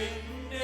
എന്റെ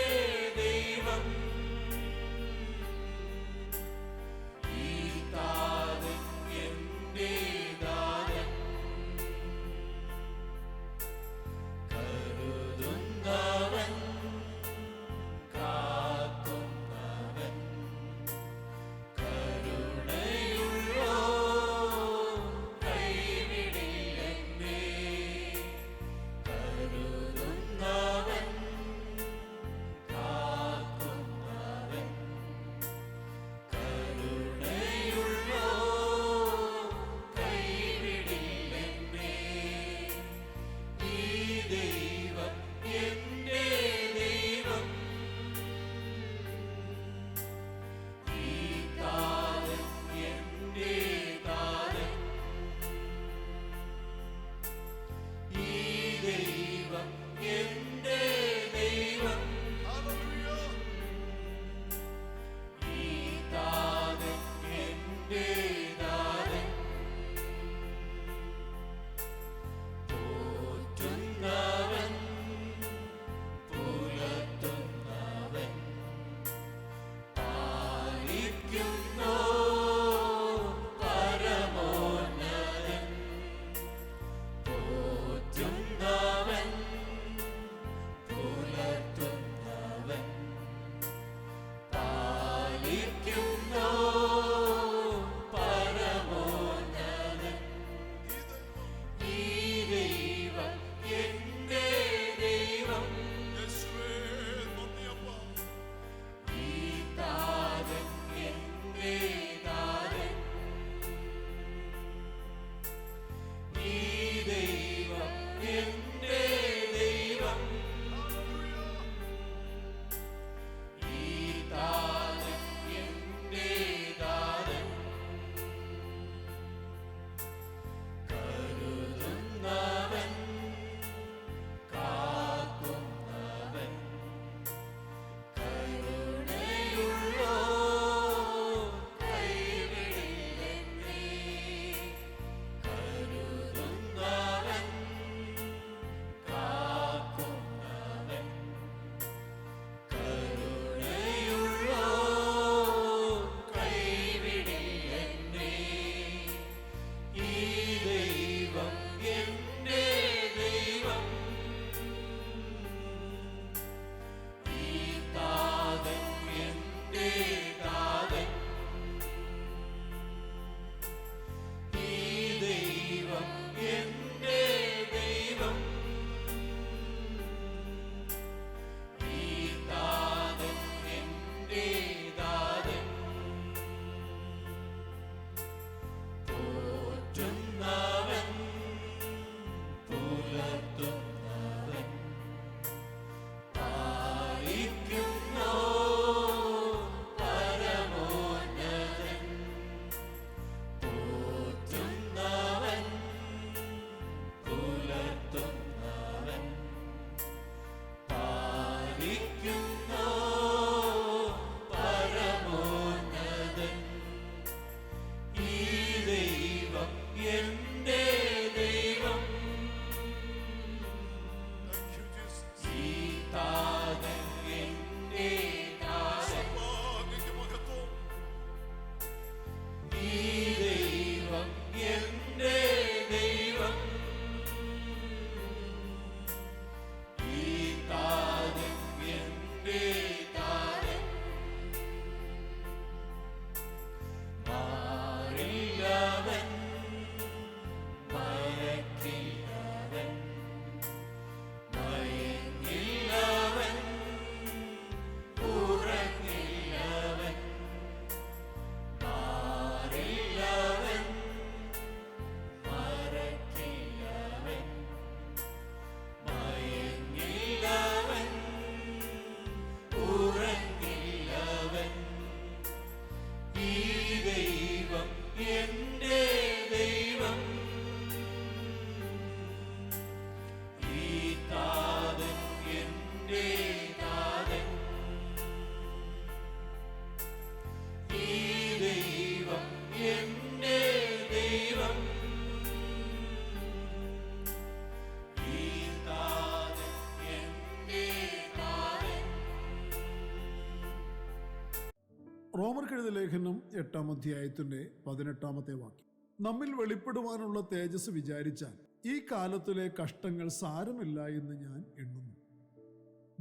റോമർക്കെഴുതിയ ലേഖനം 8-ാം അധ്യായത്തിന്റെ 18-ാമത്തെ വാക്യം. നമ്മിൽ വെളിപ്പെടുവാനുള്ള തേജസ് വിചാരിച്ചാൽ ഈ കാലത്തിലെ കഷ്ടങ്ങൾ സാരമില്ല എന്ന് ഞാൻ എണ്ണുന്നു.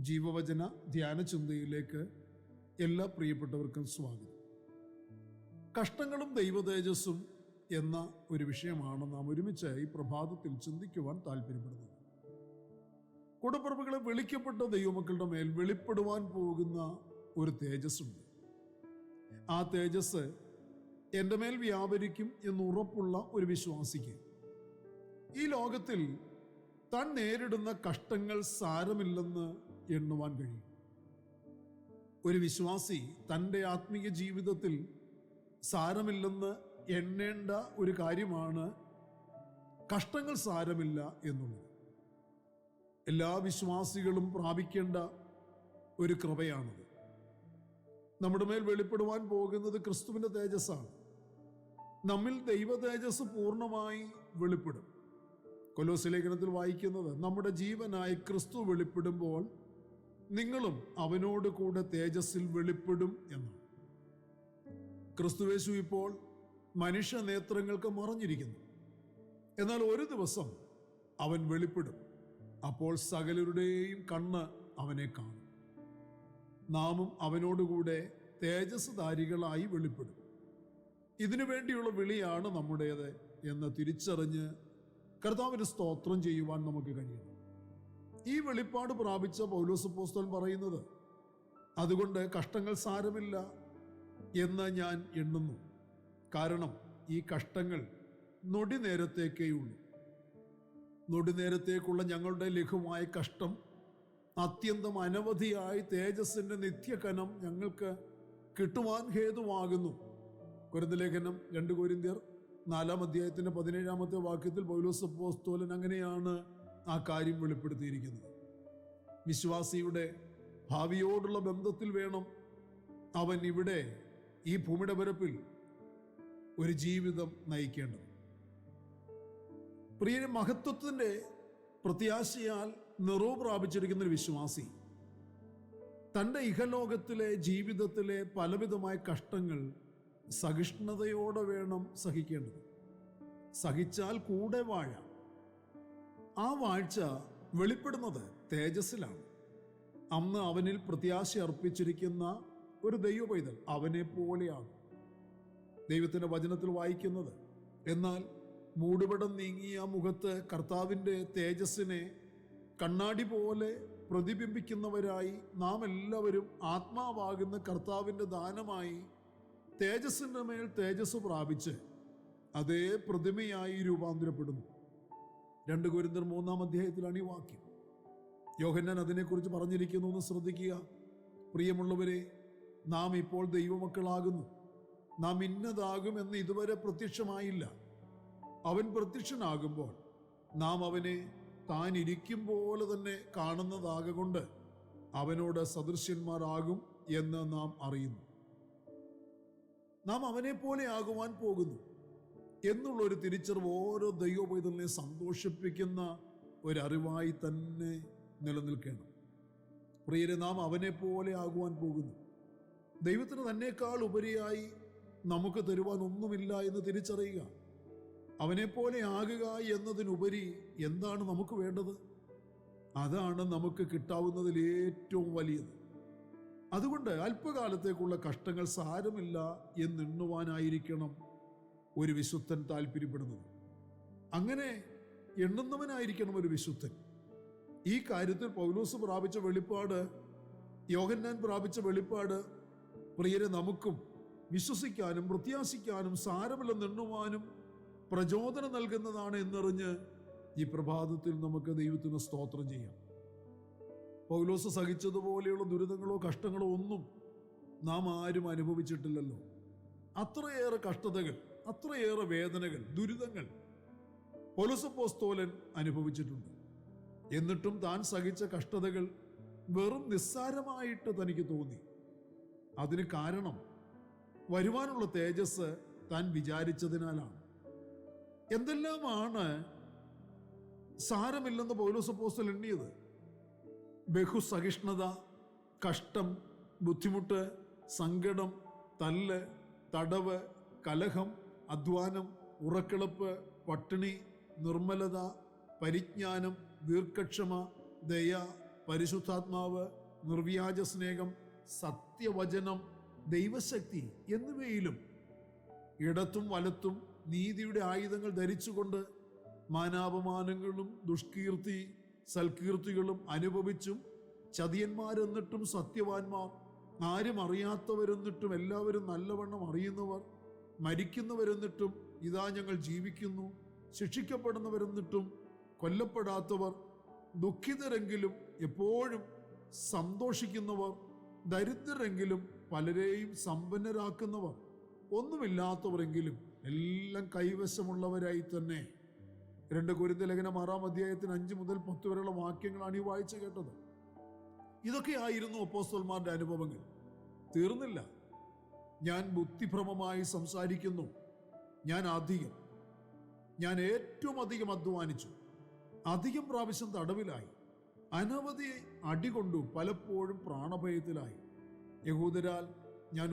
ജീവവചന ധ്യാന ചിന്തയിലേക്ക് എല്ലാ പ്രിയപ്പെട്ടവർക്കും സ്വാഗതം. കഷ്ടങ്ങളും ദൈവതേജസ്സും എന്ന ഒരു വിഷയമാണ് നാം ഒരുമിച്ച് ഈ പ്രഭാതത്തിൽ ചിന്തിക്കുവാൻ താല്പര്യപ്പെടുന്നത്. കൂടപ്പിറപ്പുകളെ വിളിക്കപ്പെട്ട ദൈവമക്കളുടെ മേൽ വെളിപ്പെടുവാൻ പോകുന്ന ഒരു തേജസ്സുണ്ട്. ആ തേജസ് എൻ്റെ മേൽ വ്യാപരിക്കും എന്നുറപ്പുള്ള ഒരു വിശ്വാസിക്ക് ഈ ലോകത്തിൽ താൻ നേരിടുന്ന കഷ്ടങ്ങൾ സാരമില്ലെന്ന് എണ്ണുവാൻ കഴിയും. ഒരു വിശ്വാസി തൻ്റെ ആത്മീയ ജീവിതത്തിൽ സാരമില്ലെന്ന് എണ്ണേണ്ട ഒരു കാര്യമാണ് കഷ്ടങ്ങൾ സാരമില്ല എന്നുള്ളത്. എല്ലാ വിശ്വാസികളും പ്രാപിക്കേണ്ട ഒരു കൃപയാണത്. നമ്മുടെ മേൽ വെളിപ്പെടുവാൻ പോകുന്നത് ക്രിസ്തുവിൻ്റെ തേജസ്സാണ്. നമ്മിൽ ദൈവ തേജസ് പൂർണ്ണമായി വെളിപ്പെടും. കൊലോസ്യ ലേഖനത്തിൽ വായിക്കുന്നത്, നമ്മുടെ ജീവനായി ക്രിസ്തു വെളിപ്പെടുമ്പോൾ നിങ്ങളും അവനോട് കൂടെ തേജസ്സിൽ വെളിപ്പെടും എന്നാണ്. ക്രിസ്തുയേശു ഇപ്പോൾ മനുഷ്യ നേത്രങ്ങൾക്ക് മറഞ്ഞിരിക്കുന്നു. എന്നാൽ ഒരു ദിവസം അവൻ വെളിപ്പെടും. അപ്പോൾ സകലരുടെയും കണ്ണ് അവനെ കാണും. നാമും അവനോടുകൂടെ തേജസ്സുധാരികളായി വെളിപ്പെടും. ഇതിനു വേണ്ടിയുള്ള വിളിയാണ് നമ്മുടേത് എന്ന് തിരിച്ചറിഞ്ഞ് കർത്താവിന് സ്തോത്രം ചെയ്യുവാൻ നമുക്ക് കഴിയണം. ഈ വെളിപ്പാട് പ്രാപിച്ച പൗലോസ് അപ്പോസ്തലൻ പറയുന്നത്, അതുകൊണ്ട് കഷ്ടങ്ങൾ സാരമില്ല എന്ന് ഞാൻ എണ്ണുന്നു. കാരണം ഈ കഷ്ടങ്ങൾ നൊടി നേരത്തേക്കേയുള്ളൂ. നൊടി നേരത്തേക്കുള്ള ഞങ്ങളുടെ ലഘുവായ കഷ്ടം അത്യന്തം അനവധിയായി തേജസ്സിന്റെ നിത്യകനം ഞങ്ങൾക്ക് കിട്ടുവാൻ ഹേതുവാകുന്നു. കൊരിന്ത്യർ ലേഖനം 2 കൊരിന്ത്യർ 4-ാം അധ്യായത്തിന്റെ 17-ാമത്തെ വാക്യത്തിൽ പൗലോസ് അപ്പോസ്തലൻ അങ്ങനെയാണ് ആ കാര്യം വെളിപ്പെടുത്തിയിരിക്കുന്നത്. വിശ്വാസിയുടെ ഭാവിയോടുള്ള ബന്ധത്തിൽ വേണം അവൻ ഇവിടെ ഈ ഭൂമിയുടെ പരപ്പിൽ ഒരു ജീവിതം നയിക്കേണ്ടത്. പ്രിയ, മഹത്വത്തിന്റെ പ്രത്യാശയാൽ നിറവ് പ്രാപിച്ചിരിക്കുന്ന ഒരു വിശ്വാസി തൻ്റെ ഇഹലോകത്തിലെ ജീവിതത്തിലെ പലവിധമായ കഷ്ടങ്ങൾ സഹിഷ്ണുതയോടെ വേണം സഹിക്കേണ്ടത്. സഹിച്ചാൽ കൂടെ വാഴാം. ആ വാഴ്ച വെളിപ്പെടുന്നത് തേജസ്സിലാണ്. അന്ന് അവനിൽ പ്രത്യാശ അർപ്പിച്ചിരിക്കുന്ന ഒരു ദൈവപൈതൽ അവനെ പോലെയാണ്. ദൈവത്തിൻ്റെ വചനത്തിൽ വായിക്കുന്നത്, എന്നാൽ മൂടുപടം നീങ്ങിയ മുഖത്ത് കർത്താവിൻ്റെ തേജസ്സിനെ കണ്ണാടി പോലെ പ്രതിബിംബിക്കുന്നവരായി നാം എല്ലാവരും ആത്മാവാകുന്ന കർത്താവിൻ്റെ ദാനമായി തേജസ്സിൻ്റെ മേൽ തേജസ് പ്രാപിച്ച് അതേ പ്രതിമയായി രൂപാന്തരപ്പെടുന്നു. 2 കൊരിന്ത്യർ 3-ാം അധ്യായത്തിലാണ് ഈ വാക്യം. യോഹന്നാൻ അതിനെക്കുറിച്ച് പറഞ്ഞിരിക്കുന്നു എന്ന് ശ്രദ്ധിക്കുക. പ്രിയമുള്ളവരെ, നാം ഇപ്പോൾ ദൈവമക്കളാകുന്നു. നാം ഇന്നതാകുമെന്ന് ഇതുവരെ പ്രത്യക്ഷമായില്ല. അവൻ പ്രത്യക്ഷനാകുമ്പോൾ നാം അവനെ താൻ ഇരിക്കും പോലെ തന്നെ കാണുന്നതാകൊണ്ട് അവനോട് സദൃശ്യന്മാരാകും എന്ന് നാം അറിയുന്നു. നാം അവനെ പോലെ ആകുവാൻ പോകുന്നു എന്നുള്ളൊരു തിരിച്ചറിവ് ഓരോ ദൈവപൈതലിനെ സന്തോഷിപ്പിക്കുന്ന ഒരറിവായി തന്നെ നിലനിൽക്കണം. പ്രിയരെ, നാം അവനെ പോലെ ആകുവാൻ പോകുന്നു. ദൈവത്തിന് തന്നേക്കാൾ ഉപരിയായി നമുക്ക് തരുവാൻ ഒന്നുമില്ല എന്ന് തിരിച്ചറിയുക. അവനെപ്പോലെ ആകുക എന്നതിനുപരി എന്താണ് നമുക്ക് വേണ്ടത്? അതാണ് നമുക്ക് കിട്ടാവുന്നതിൽ ഏറ്റവും വലിയത്. അതുകൊണ്ട് അല്പകാലത്തേക്കുള്ള കഷ്ടങ്ങൾ സാരമില്ല എന്നെണ്ണുവാനായിരിക്കണം ഒരു വിശുദ്ധൻ താല്പര്യപ്പെടുന്നത്. അങ്ങനെ എണ്ണുന്നവനായിരിക്കണം ഒരു വിശുദ്ധൻ. ഈ കാര്യത്തിൽ പൗലോസ് പ്രാപിച്ച വെളിപ്പാട്, യോഹന്നാൻ പ്രാപിച്ച വെളിപ്പാട്, പ്രിയരെ, നമുക്കും വിശ്വസിക്കാനും പ്രത്യാശിക്കാനും സാരമില്ലെന്നെണ്ണുവാനും പ്രചോദനം നൽകുന്നതാണ് എന്നറിഞ്ഞ് ഈ പ്രഭാതത്തിൽ നമുക്ക് ദൈവത്തിന് സ്തോത്രം ചെയ്യാം. പൗലോസ് സഹിച്ചതുപോലെയുള്ള ദുരിതങ്ങളോ കഷ്ടങ്ങളോ ഒന്നും നാം ആരും അനുഭവിച്ചിട്ടില്ലല്ലോ. അത്രയേറെ കഷ്ടതകൾ, അത്രയേറെ വേദനകൾ, ദുരിതങ്ങൾ പൗലോസ് അപ്പോസ്തലൻ അനുഭവിച്ചിട്ടുണ്ട്. എന്നിട്ടും താൻ സഹിച്ച കഷ്ടതകൾ വെറും നിസ്സാരമായിട്ട് തനിക്ക് തോന്നി. അതിന് കാരണം വരുവാനുള്ള തേജസ് താൻ വിചാരിച്ചതിനാലാണ്. എന്തെല്ലാമാണ് സാരമില്ലെന്ന് പൗലോസ് അപ്പോസ്തലൻ എണ്ണിയത്? ബഹുസഹിഷ്ണുത, കഷ്ടം, ബുദ്ധിമുട്ട്, സങ്കടം, തല്ല്, തടവ്, കലഹം, അധ്വാനം, ഉറക്കിളപ്പ്, പട്ടിണി, നിർമ്മലത, പരിജ്ഞാനം, ദീർഘക്ഷമ, ദയ, പരിശുദ്ധാത്മാവ്, നിർവ്യാജ സ്നേഹം, സത്യവചനം, ദൈവശക്തി എന്നിവയിലും ഇടത്തും വലത്തും നീതിയുടെ ആയുധങ്ങൾ ധരിച്ചുകൊണ്ട് മാനാപമാനങ്ങളും ദുഷ്കീർത്തി സൽകീർത്തികളും അനുഭവിച്ചും ചതിയന്മാരെന്നിട്ടും സത്യവാന്മാർ, ആരും അറിയാത്തവരെന്നിട്ടും എല്ലാവരും നല്ലവണ്ണം അറിയുന്നവർ, മരിക്കുന്നവരെന്നിട്ടും ഇതാ ഞങ്ങൾ ജീവിക്കുന്നു, ശിക്ഷിക്കപ്പെടുന്നവരെന്നിട്ടും കൊല്ലപ്പെടാത്തവർ, ദുഃഖിതരെങ്കിലും എപ്പോഴും സന്തോഷിക്കുന്നവർ, ദരിദ്രരെങ്കിലും പലരെയും സമ്പന്നരാക്കുന്നവർ, ഒന്നുമില്ലാത്തവരെങ്കിലും എല്ലാം കൈവശമുള്ളവരായി തന്നെ. 2 കൊരിന്ത്യർ ലേഖനം 6-ാം അധ്യായത്തിന് 5 മുതൽ 10 വരെയുള്ള വാക്യങ്ങളാണ് ഈ വായിച്ചു കേട്ടത്. ഇതൊക്കെയായിരുന്നു അപ്പോസ്തലന്മാരുടെ അനുഭവങ്ങൾ. തീർന്നില്ല. ഞാൻ ബുദ്ധിഭ്രമമായി സംസാരിക്കുന്നു, ഞാൻ ഏറ്റവും അധികം അധ്വാനിച്ചു, അധികം പ്രാവശ്യം തടവിലായി, അനവധി അടികൊണ്ടു, പലപ്പോഴും പ്രാണഭയത്തിലായി. യഹൂദരാൽ ഞാൻ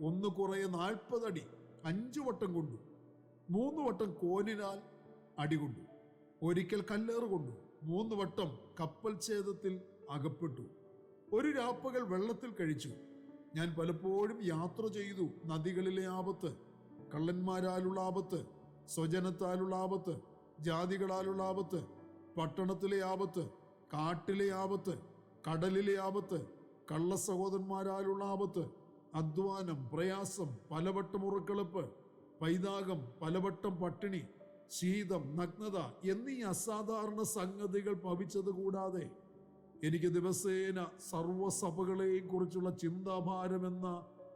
ഒന്ന് കുറയെ 40 അടി 5 വട്ടം കൊണ്ടു, 3 വട്ടം കോലിനാൽ അടികൊണ്ടു, ഒരിക്കൽ കല്ലേറ് കൊണ്ടു, 3 വട്ടം കപ്പൽ ഛേദത്തിൽ അകപ്പെട്ടു, 1 രാപ്പകൽ വെള്ളത്തിൽ കഴിച്ചു. ഞാൻ പലപ്പോഴും യാത്ര ചെയ്തു. നദികളിലെ ആപത്ത്, കള്ളന്മാരാലുള്ള ആപത്ത്, സ്വജനത്താലുള്ള ആപത്ത്, ജാതികളാലുള്ള ആപത്ത്, പട്ടണത്തിലെ ആപത്ത്, കാട്ടിലെ ആപത്ത്, കടലിലെ ആപത്ത്, കള്ള സഹോദരന്മാരാലുള്ള ആപത്ത്, അധ്വാനം, പ്രയാസം, പലവട്ടം ഉറക്കളപ്പ്, പൈതാകം, പലവട്ടം പട്ടിണി, ശീതം, നഗ്നത എന്നീ അസാധാരണ സംഗതികൾ ഭവിച്ചത് കൂടാതെ എനിക്ക് ദിവസേന സർവ്വസഭകളെയും കുറിച്ചുള്ള ചിന്താഭാരമെന്ന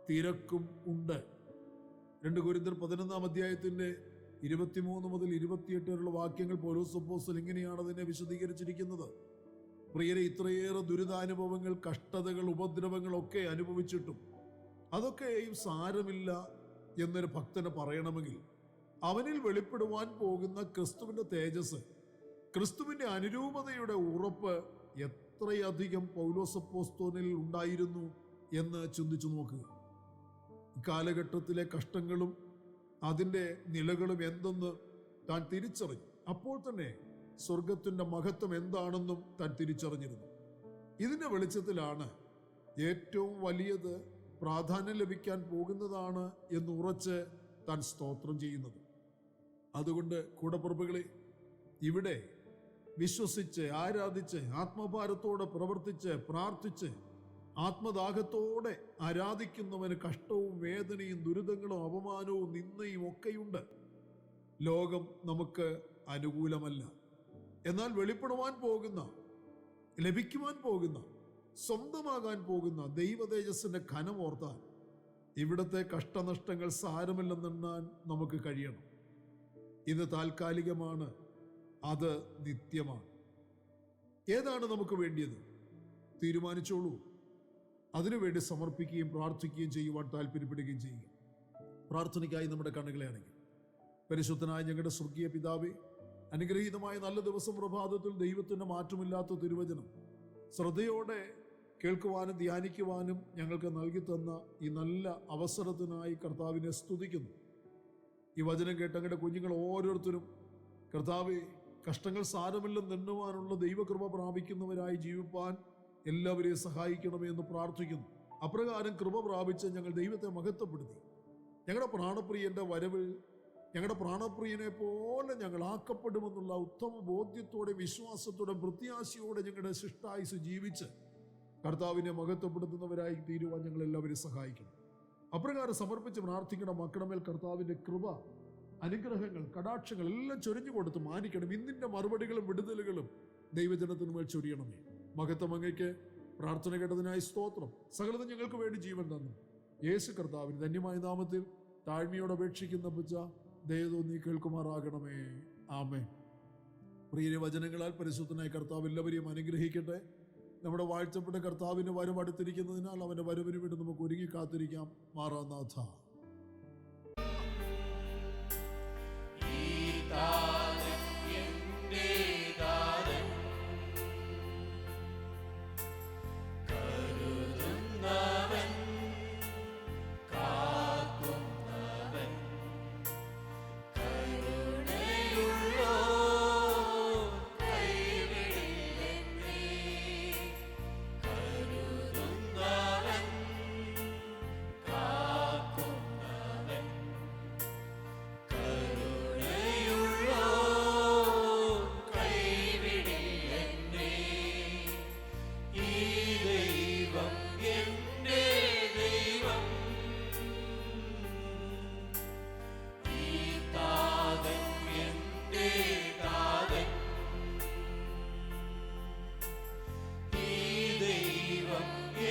തിരക്കും ഉണ്ട്. 2 കൊരിന്ത്യർ 11-ാം അധ്യായത്തിന്റെ 23 മുതൽ 28 വരെയുള്ള വാക്യങ്ങൾ പൗലോസ് അപ്പോസ്തലൻ ഇങ്ങനെയാണ് അതിനെ വിശദീകരിച്ചിരിക്കുന്നത്. പ്രിയരെ, ഇത്രയേറെ ദുരിതാനുഭവങ്ങൾ, കഷ്ടതകൾ, ഉപദ്രവങ്ങൾ ഒക്കെ അനുഭവിച്ചിട്ടും അതൊക്കെയും സാരമില്ല എന്നൊരു ഭക്തന് പറയണമെങ്കിൽ അവനിൽ വെളിപ്പെടുവാൻ പോകുന്ന ക്രിസ്തുവിന്റെ തേജസ്, ക്രിസ്തുവിന്റെ അനുരൂപതയുടെ ഉറപ്പ് എത്രയധികം പൗലോസ് അപ്പോസ്തലനിൽ ഉണ്ടായിരുന്നു എന്ന് ചിന്തിച്ചു നോക്കുക. ഇക്കാലഘട്ടത്തിലെ കഷ്ടങ്ങളും അതിൻ്റെ നിലകളും എന്തെന്ന് താൻ തിരിച്ചറിഞ്ഞു. അപ്പോൾ തന്നെ സ്വർഗത്തിൻ്റെ മഹത്വം എന്താണെന്നും താൻ തിരിച്ചറിഞ്ഞിരുന്നു. ഇതിൻ്റെ വെളിച്ചത്തിലാണ് ഏറ്റവും വലിയത് പ്രാധാന്യം ലഭിക്കാൻ പോകുന്നതാണ് എന്ന് ഉറച്ച് താൻ സ്തോത്രം ചെയ്യുന്നത്. അതുകൊണ്ട് കൂടപ്പിറപ്പുകളെ, ഇവിടെ വിശ്വസിച്ച്, ആരാധിച്ച്, ആത്മഭാരത്തോടെ പ്രവർത്തിച്ച്, പ്രാർത്ഥിച്ച്, ആത്മദാഹത്തോടെ ആരാധിക്കുന്നവന് കഷ്ടവും വേദനയും ദുരിതങ്ങളും അപമാനവും നിന്ദയും ഒക്കെയുണ്ട്. ലോകം നമുക്ക് അനുകൂലമല്ല. എന്നാൽ വെളിപ്പെടുവാൻ പോകുന്ന, ലഭിക്കുവാൻ പോകുന്ന, സ്വന്തമാകാൻ പോകുന്ന ദൈവതേജസ്സിന്റെ ഘനമോർത്താൽ ഇവിടുത്തെ കഷ്ടനഷ്ടങ്ങൾ സാരമില്ലെന്നെണ്ണാൻ നമുക്ക് കഴിയണം. ഇത് താൽക്കാലികമാണ്, അത് നിത്യമാണ്. ഏതാണ് നമുക്ക് വേണ്ടിയത്? തീരുമാനിച്ചോളൂ. അതിനുവേണ്ടി സമർപ്പിക്കുകയും പ്രാർത്ഥിക്കുകയും ചെയ്യുവാൻ താല്പര്യപ്പെടുകയും ചെയ്യുക. പ്രാർത്ഥനയ്ക്കായി നമ്മുടെ കണ്ണുകളെ അടയ്ക്കും. പരിശുദ്ധനായ ഞങ്ങളുടെ സ്വർഗീയ പിതാവേ, അനുഗ്രഹീതമായ നല്ല ദിവസം പ്രഭാതത്തിൽ ദൈവത്തിൻ്റെ മാറ്റമില്ലാത്ത തിരുവചനം ശ്രദ്ധയോടെ കേൾക്കുവാനും ധ്യാനിക്കുവാനും ഞങ്ങൾക്ക് നൽകി തന്ന ഈ നല്ല അവസരത്തിനായി കർത്താവിനെ സ്തുതിക്കുന്നു. ഈ വചനം കേട്ട ഞങ്ങളുടെ കുഞ്ഞുങ്ങൾ ഓരോരുത്തരും കർത്താവേ, കഷ്ടങ്ങൾ സാരമില്ലെന്ന് എണ്ണുവാനുള്ള ദൈവകൃപ പ്രാപിക്കുന്നവരായി ജീവിപ്പാൻ എല്ലാവരെയും സഹായിക്കണമേ എന്ന് പ്രാർത്ഥിക്കുന്നു. അപ്രകാരം കൃപ പ്രാപിച്ച് ഞങ്ങൾ ദൈവത്തെ മഹത്വപ്പെടുത്തി ഞങ്ങളുടെ പ്രാണപ്രിയന്റെ വരവിൽ ഞങ്ങളുടെ പ്രാണപ്രിയനെ പോലെ ഞങ്ങൾ ആക്കപ്പെടുമെന്നുള്ള ഉത്തമ ബോധ്യത്തോടെ, വിശ്വാസത്തോടെ, പ്രത്യാശയോടെ ഞങ്ങളുടെ ശിഷ്ടായുസ് ജീവിച്ച് കർത്താവിനെ മഹത്വപ്പെടുത്തുന്നവരായി തീരുവാൻ ഞങ്ങൾ എല്ലാവരെയും സഹായിക്കണം. അപ്രകാരം സമർപ്പിച്ച് പ്രാർത്ഥിക്കണം. മക്കളുടെ മേൽ കർത്താവിന്റെ കൃപ, അനുഗ്രഹങ്ങൾ, കടാക്ഷങ്ങൾ എല്ലാം ചൊരിഞ്ഞു കൊടുത്ത് മാനിക്കണം. ഇന്നിന്റെ മറുപടികളും വിടുതലുകളും ദൈവജനത്തിന് മേൽ ചൊരിയണമേ. മഹത്വം അങ്ങയ്ക്ക്. പ്രാർത്ഥന കേട്ടതിനായി സ്തോത്രം. സകലതും ഞങ്ങൾക്ക് വേണ്ടി ജീവൻ തന്നു യേശു കർത്താവിന് ധന്യമായ നാമത്തിൽ താഴ്മയോടെ അപേക്ഷിക്കുന്ന പിച്ച ദയതോ നീ കേൾക്കുമാറാകണമേ. ആമേൻ. പ്രിയ വചനങ്ങളാൽ പരിശുദ്ധനായ കർത്താവ് എല്ലാവരെയും അനുഗ്രഹിക്കട്ടെ. നമ്മുടെ വാഴ്ത്തപ്പെട്ട കർത്താവിന്റെ വരവ് അടുത്തിരിക്കുന്നതിനാൽ അവന്റെ വരവിന് വേണ്ടി നമുക്ക് ഒരുങ്ങി കാത്തിരിക്കാം. മാറാനാഥ. കരുതുന്നവൻ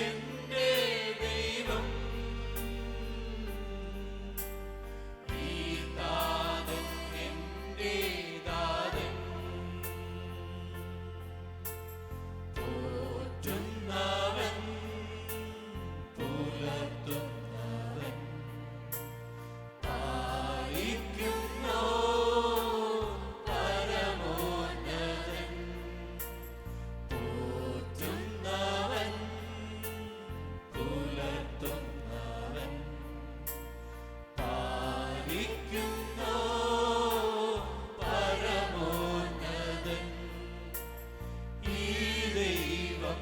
എന്റെ ദൈവം. ഈ താതൻ എന്റെ താതൻ, പോറ്റുന്നവൻ പുലർത്തുന്നവൻ, പാലിക്കുന്നോ പരമോന്നതൻ. പോറ്റുന്നവൻ പുലർത്തുന്നവൻ, പാലിക്കുന്നോ പരമോന്നതൻ. ഈ ദൈവം